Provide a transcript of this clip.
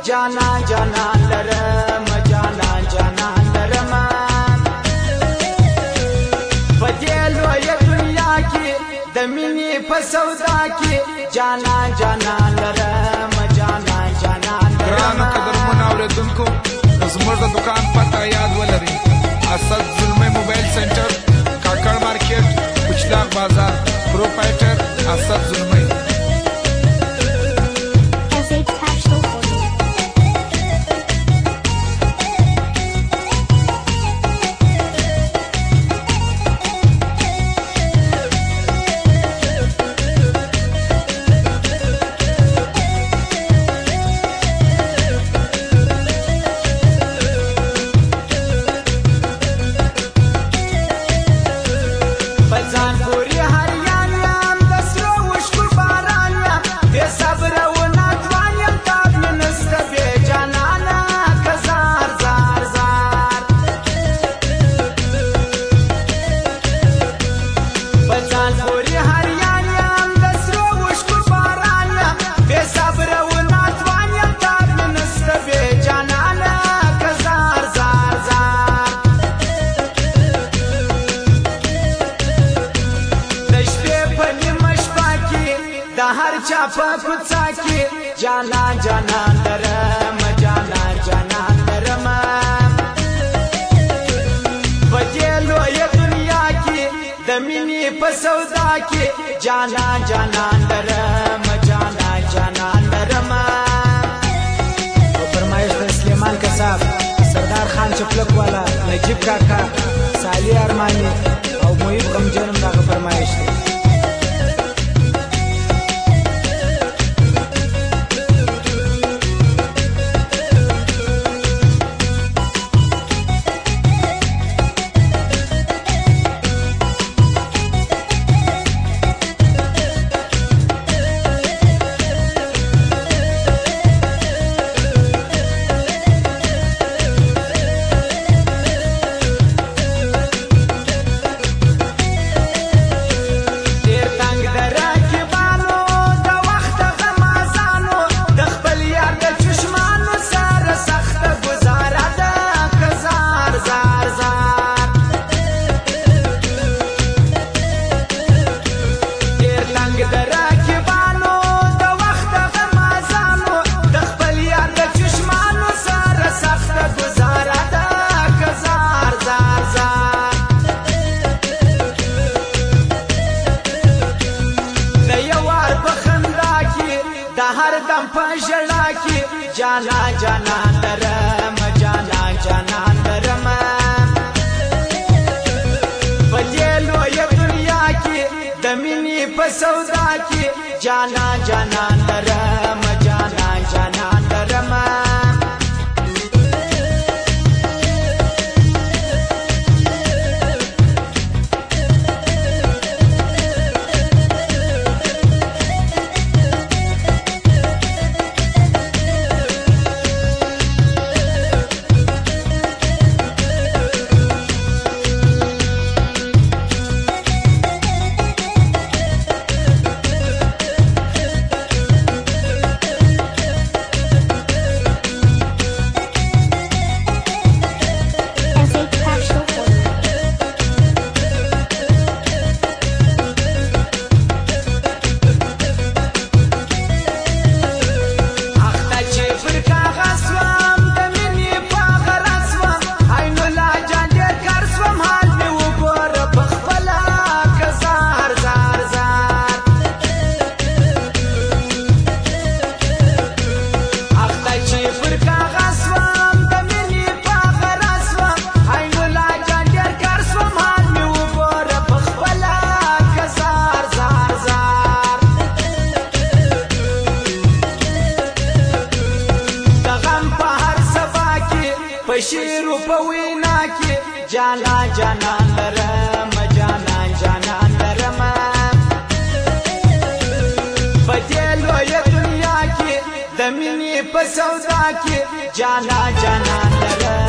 جانا جانا لرم جانا جانا لرم پدیلو یا دنیا کی دمینی پسودا کی جانا جانا لرم جانا جانا لرم قدر مناوردونکو زموږ د دکان پته یاد ولرئ اسد زلمی موبایل سنټر کاکړ مارکیټ کوچداغ بازار پروپرایټر اسد زلمی چاپا کوڅه کې جانا جانا لرم جانا جانا لرم پدیلو یا دنیا کې د مینې په سودا کې جانا جانا لرم جانا جانا لرم فرمایش د سلیمان کساب سردار خان چپلک والا نجیب کاکا سالی ارمانی او محیب غمجنم دغه فرمایش دی جانا جانا لرم جانا جانا لرم پدیلو یا دنیا کی دمینی پسودا کی جانا جانا لرم جانا جانا لرم شیرو په وینا کې جانا جانا لرم جانا جانا لرم پدیلو یا دنیا کې د مینې په سودا کې جانا جانا لرم